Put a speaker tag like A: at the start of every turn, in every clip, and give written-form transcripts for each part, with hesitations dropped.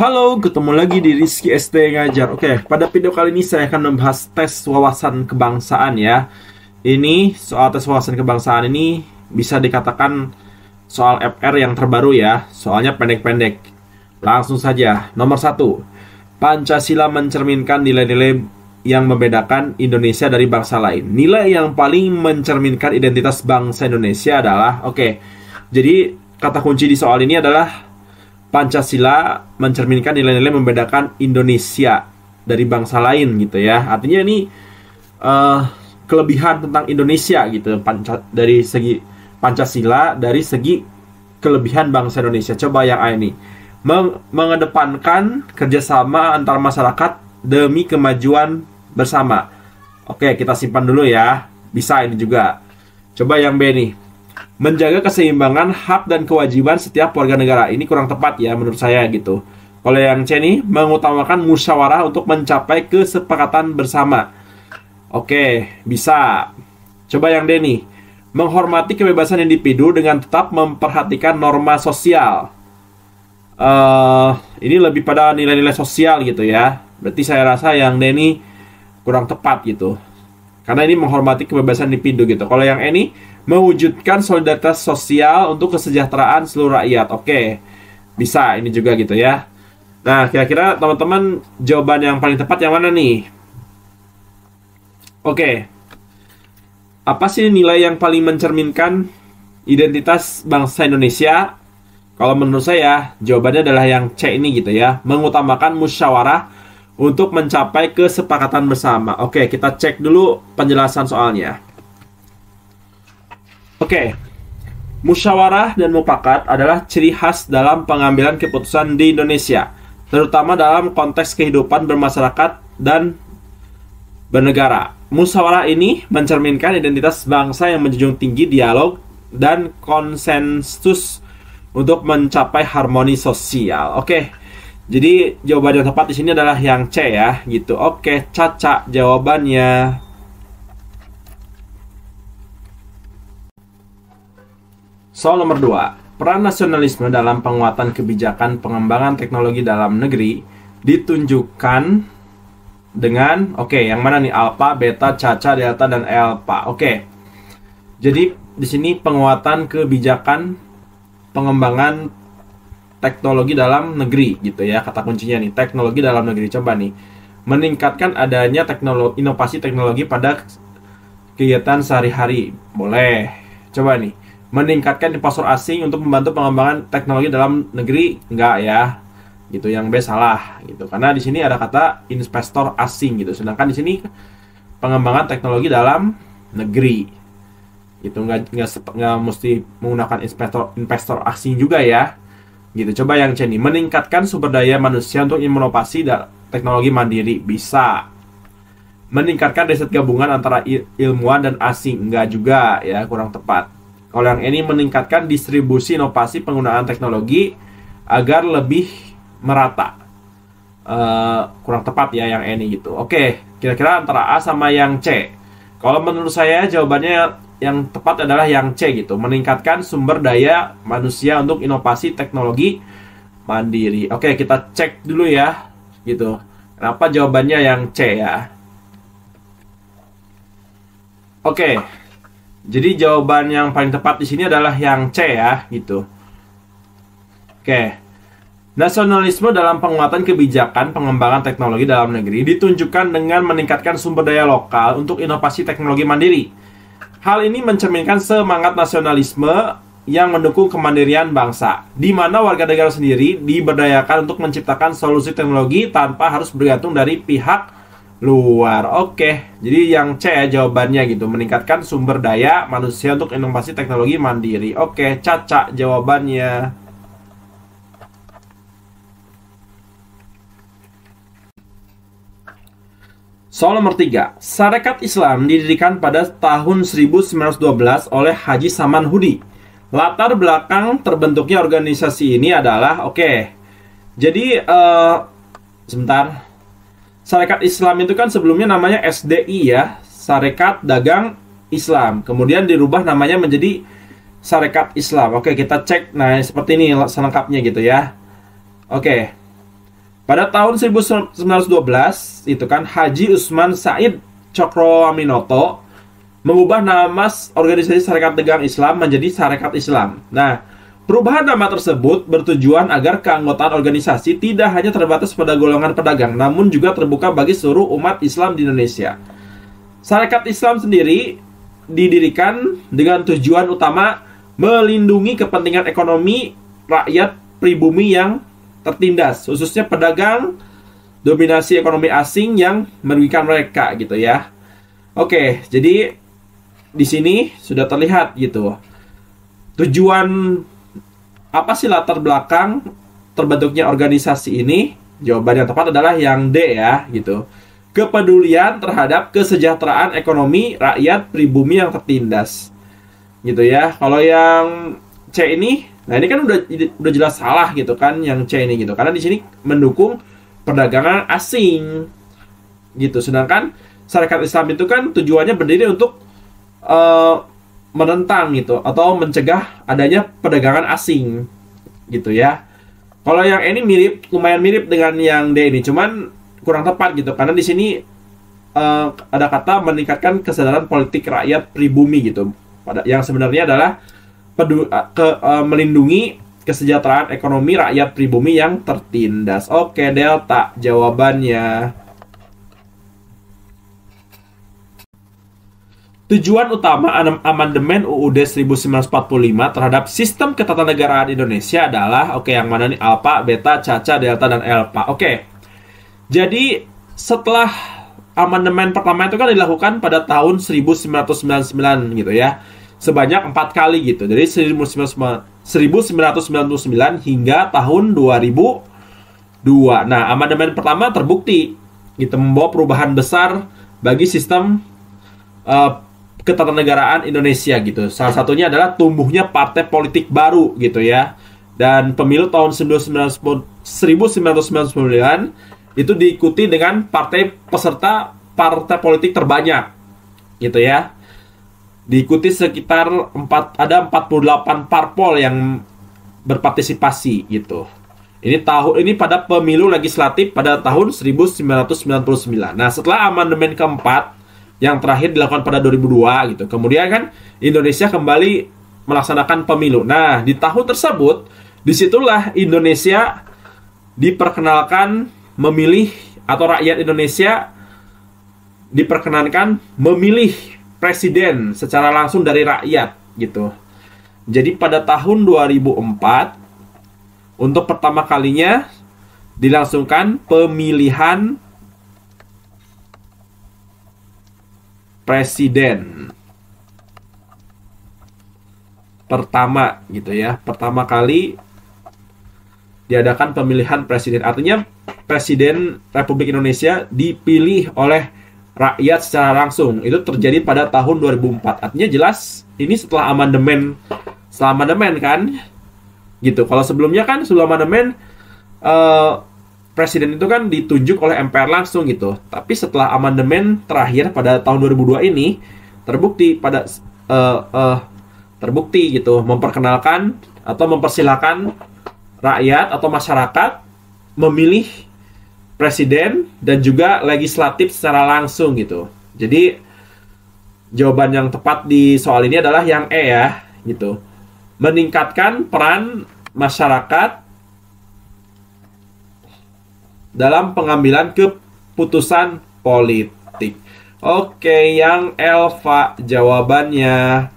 A: Halo, ketemu lagi di Rizky ST Ngajar. Oke, pada video kali ini saya akan membahas tes wawasan kebangsaan ya. Ini soal tes wawasan kebangsaan ini bisa dikatakan soal FR yang terbaru ya. Soalnya pendek-pendek. Langsung saja. Nomor 1. Pancasila mencerminkan nilai-nilai yang membedakan Indonesia dari bangsa lain. Nilai yang paling mencerminkan identitas bangsa Indonesia adalah, jadi kata kunci di soal ini adalah Pancasila mencerminkan nilai-nilai membedakan Indonesia dari bangsa lain gitu ya. Artinya ini kelebihan tentang Indonesia gitu. Dari segi Pancasila, dari segi kelebihan bangsa Indonesia. Coba yang A ini. Mengedepankan kerjasama antar masyarakat demi kemajuan bersama. Oke, kita simpan dulu ya. Bisa ini juga. Coba yang B nih. Menjaga keseimbangan hak dan kewajiban setiap warga negara. Ini kurang tepat ya menurut saya gitu. Kalau yang C nih, mengutamakan musyawarah untuk mencapai kesepakatan bersama. Oke, bisa. Coba yang D nih, menghormati kebebasan individu dengan tetap memperhatikan norma sosial. Ini lebih pada nilai-nilai sosial gitu ya. Berarti saya rasa yang D nih kurang tepat gitu. Karena ini menghormati kebebasan individu gitu. Kalau yang E nih, mewujudkan solidaritas sosial untuk kesejahteraan seluruh rakyat. Oke, bisa ini juga gitu ya. Nah, kira-kira teman-teman jawaban yang paling tepat yang mana nih? Oke, apa sih nilai yang paling mencerminkan identitas bangsa Indonesia? Kalau menurut saya, jawabannya adalah yang C ini gitu ya. Mengutamakan musyawarah untuk mencapai kesepakatan bersama. Oke, kita cek dulu penjelasan soalnya. Oke, musyawarah dan mufakat adalah ciri khas dalam pengambilan keputusan di Indonesia, terutama dalam konteks kehidupan bermasyarakat dan bernegara. Musyawarah ini mencerminkan identitas bangsa yang menjunjung tinggi dialog dan konsensus untuk mencapai harmoni sosial. Oke, jadi jawaban yang tepat di sini adalah yang C ya, gitu. Oke, Caca jawabannya. Soal nomor 2. Peran nasionalisme dalam penguatan kebijakan pengembangan teknologi dalam negeri ditunjukkan dengan, yang mana nih? Alpha, beta, caca, delta, dan alpha. Jadi di sini penguatan kebijakan pengembangan teknologi dalam negeri gitu ya. Kata kuncinya nih, teknologi dalam negeri. Coba nih, meningkatkan adanya inovasi teknologi pada kegiatan sehari-hari. Boleh. Coba nih, meningkatkan investor asing untuk membantu pengembangan teknologi dalam negeri, enggak ya, gitu. Yang B salah gitu, karena di sini ada kata investor asing gitu, sedangkan di sini pengembangan teknologi dalam negeri gitu, nggak mesti menggunakan investor asing juga ya, gitu. Coba yang C nih, meningkatkan sumber daya manusia untuk inovasi teknologi mandiri, bisa. Meningkatkan riset gabungan antara ilmuwan dan asing, enggak juga ya, kurang tepat. Kalau yang ini meningkatkan distribusi inovasi penggunaan teknologi agar lebih merata. Kurang tepat ya yang ini gitu. Oke, kira-kira antara A sama yang C. Kalau menurut saya jawabannya yang tepat adalah yang C gitu. Meningkatkan sumber daya manusia untuk inovasi teknologi mandiri. Oke, kita cek dulu ya gitu. Kenapa jawabannya yang C ya? Oke. Jadi jawaban yang paling tepat di sini adalah yang C ya, gitu. Oke. Nasionalisme dalam penguatan kebijakan pengembangan teknologi dalam negeri ditunjukkan dengan meningkatkan sumber daya lokal untuk inovasi teknologi mandiri. Hal ini mencerminkan semangat nasionalisme yang mendukung kemandirian bangsa, di mana warga negara sendiri diberdayakan untuk menciptakan solusi teknologi tanpa harus bergantung dari pihak luar. Oke, jadi yang C ya jawabannya gitu, meningkatkan sumber daya manusia untuk inovasi teknologi mandiri. Oke, Caca jawabannya. Soal nomor 3. Sarekat Islam didirikan pada tahun 1912 oleh Haji Saman Hudi. Latar belakang terbentuknya organisasi ini adalah, jadi sebentar. Sarekat Islam itu kan sebelumnya namanya SDI ya, Sarekat Dagang Islam. Kemudian dirubah namanya menjadi Sarekat Islam. Oke, kita cek. Nah, seperti ini selengkapnya gitu ya. Oke. Pada tahun 1912 itu kan Haji Usman Said Cokroaminoto mengubah nama organisasi Sarekat Dagang Islam menjadi Sarekat Islam. Nah, perubahan nama tersebut bertujuan agar keanggotaan organisasi tidak hanya terbatas pada golongan pedagang, namun juga terbuka bagi seluruh umat Islam di Indonesia. Sarekat Islam sendiri didirikan dengan tujuan utama melindungi kepentingan ekonomi rakyat pribumi yang tertindas, khususnya pedagang, dominasi ekonomi asing yang merugikan mereka gitu ya. Oke, jadi di sini sudah terlihat gitu. Tujuan apa sih latar belakang terbentuknya organisasi ini? Jawaban yang tepat adalah yang D ya gitu. Kepedulian terhadap kesejahteraan ekonomi rakyat pribumi yang tertindas. Gitu ya. Kalau yang C ini, nah ini kan udah jelas salah gitu kan yang C ini gitu. Karena di sini mendukung perdagangan asing gitu. Sedangkan Sarekat Islam itu kan tujuannya berdiri untuk menentang gitu atau mencegah adanya perdagangan asing gitu ya. Kalau yang ini lumayan mirip dengan yang D ini, cuman kurang tepat gitu karena di sini ada kata meningkatkan kesadaran politik rakyat pribumi gitu. Yang sebenarnya adalah melindungi kesejahteraan ekonomi rakyat pribumi yang tertindas. Oke, Delta jawabannya. Tujuan utama amandemen UUD 1945 terhadap sistem ketatanegaraan Indonesia adalah, oke, yang mana nih? Alpha, Beta, Caca, Delta, dan Alpha. Oke, jadi setelah amandemen pertama itu kan dilakukan pada tahun 1999 gitu ya. Sebanyak 4 kali gitu. Dari 1999 hingga tahun 2002. Nah, amandemen pertama terbukti gitu membawa perubahan besar bagi sistem ketatanegaraan Indonesia gitu. Salah satunya adalah tumbuhnya partai politik baru gitu ya. Dan pemilu tahun 1999 itu diikuti dengan partai politik terbanyak gitu ya. Diikuti sekitar 48 parpol yang berpartisipasi gitu. Ini pada pemilu legislatif pada tahun 1999. Nah, setelah amandemen keempat yang terakhir dilakukan pada 2002 gitu. Kemudian kan Indonesia kembali melaksanakan pemilu. Nah, di tahun tersebut disitulah Indonesia diperkenalkan memilih, atau rakyat Indonesia diperkenankan memilih presiden secara langsung dari rakyat gitu. Jadi pada tahun 2004 untuk pertama kalinya dilangsungkan pemilihan presiden pertama gitu ya. Pertama kali diadakan pemilihan presiden. Artinya presiden Republik Indonesia dipilih oleh rakyat secara langsung. Itu terjadi pada tahun 2004. Artinya jelas ini setelah amandemen kan gitu. Kalau sebelumnya kan sebelum amandemen presiden itu kan ditunjuk oleh MPR langsung gitu. Tapi setelah amandemen terakhir pada tahun 2002 ini terbukti gitu memperkenalkan atau mempersilahkan rakyat atau masyarakat memilih presiden dan juga legislatif secara langsung gitu. Jadi jawaban yang tepat di soal ini adalah yang E ya gitu. Meningkatkan peran masyarakat dalam pengambilan keputusan politik. Oke, yang Elva jawabannya.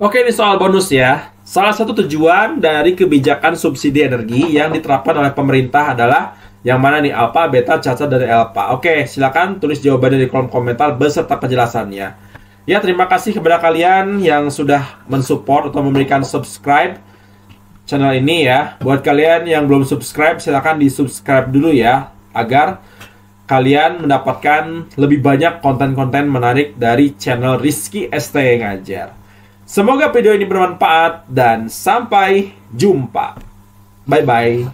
A: Oke, ini soal bonus ya. Salah satu tujuan dari kebijakan subsidi energi yang diterapkan oleh pemerintah adalah yang mana nih? Alpha, Beta, Caca, dan Alpha. Oke, silakan tulis jawabannya di kolom komentar beserta penjelasannya. Ya, terima kasih kepada kalian yang sudah mensupport atau memberikan subscribe channel ini ya. Buat kalian yang belum subscribe, silakan di subscribe dulu ya, agar kalian mendapatkan lebih banyak konten-konten menarik dari channel Rizky ST Ngajar. Semoga video ini bermanfaat dan sampai jumpa. Bye-bye.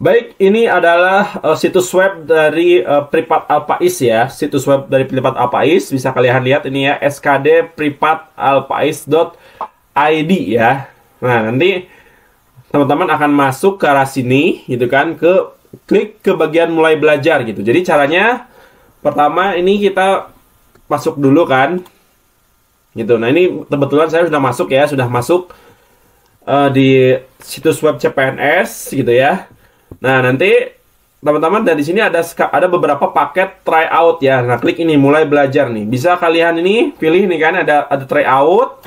A: Baik, ini adalah situs web dari Pripat Alpais ya. Situs web dari Pripat Alpais. Bisa kalian lihat ini ya, skdpripatalpais.id ya. Nah, nanti teman-teman akan masuk ke arah sini gitu kan, klik ke bagian mulai belajar gitu. Jadi caranya pertama ini kita masuk dulu kan. Gitu. Nah, ini kebetulan saya sudah masuk ya, di situs web CPNS gitu ya. Nah, nanti teman-teman dari sini ada beberapa paket tryout ya. Nah, klik ini mulai belajar nih. Bisa kalian ini pilih nih kan, ada tryout.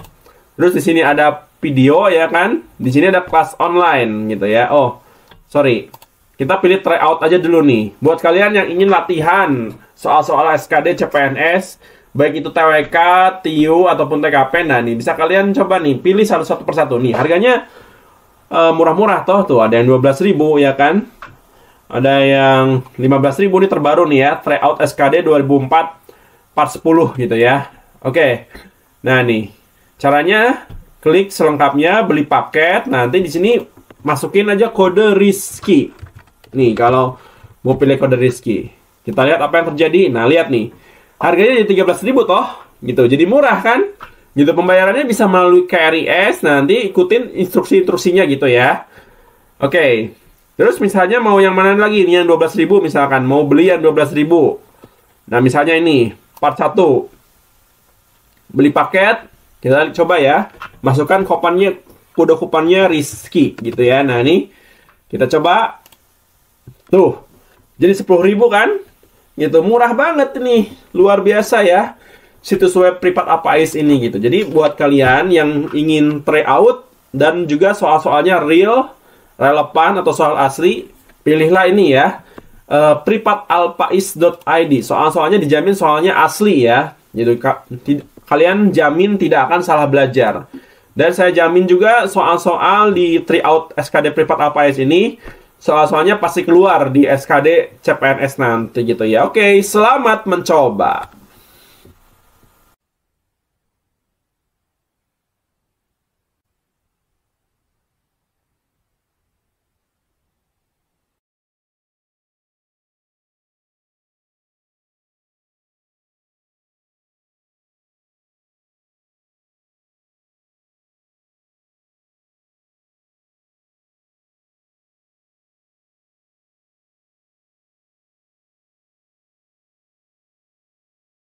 A: Terus di sini ada video ya kan. Di sini ada kelas online gitu ya. Oh, sorry. Kita pilih tryout aja dulu nih. Buat kalian yang ingin latihan soal-soal SKD CPNS, baik itu TWK, TIU, ataupun TKP, nah nih bisa kalian coba nih, pilih satu persatu nih. Harganya murah-murah tuh, ada yang 12.000 ya kan. Ada yang 15.000 nih terbaru nih ya, tryout SKD 2004 part 10 gitu ya. Oke. Nah nih, caranya klik selengkapnya, beli paket. Nanti di sini masukin aja kode Rizky. Nih, kalau mau pilih kode Rizky. Kita lihat apa yang terjadi. Nah, lihat nih. Harganya jadi 13.000 toh, gitu. Jadi murah kan? Gitu, pembayarannya bisa melalui KRIS. Nanti ikutin instruksi-instruksinya gitu ya. Oke. Terus misalnya mau yang mana lagi? Ini yang 12.000 misalkan. Mau beli yang 12.000. Nah, misalnya ini. Part 1. Beli paket. Kita coba ya. Masukkan kode kuponnya Rizky gitu ya. Nah, ini. Kita coba. Tuh. Jadi 10.000 kan? Gitu, murah banget nih, luar biasa ya situs web Privat APAIS ini gitu. Jadi buat kalian yang ingin tryout dan juga soal-soalnya real, relevan atau soal asli, pilihlah ini ya, privatalpais.id. Soal-soalnya dijamin soalnya asli ya. Jadi kalian jamin tidak akan salah belajar. Dan saya jamin juga soal-soal di tryout SKD Privat APAIS ini, soal-soalnya pasti keluar di SKD CPNS nanti gitu ya. Oke, selamat mencoba.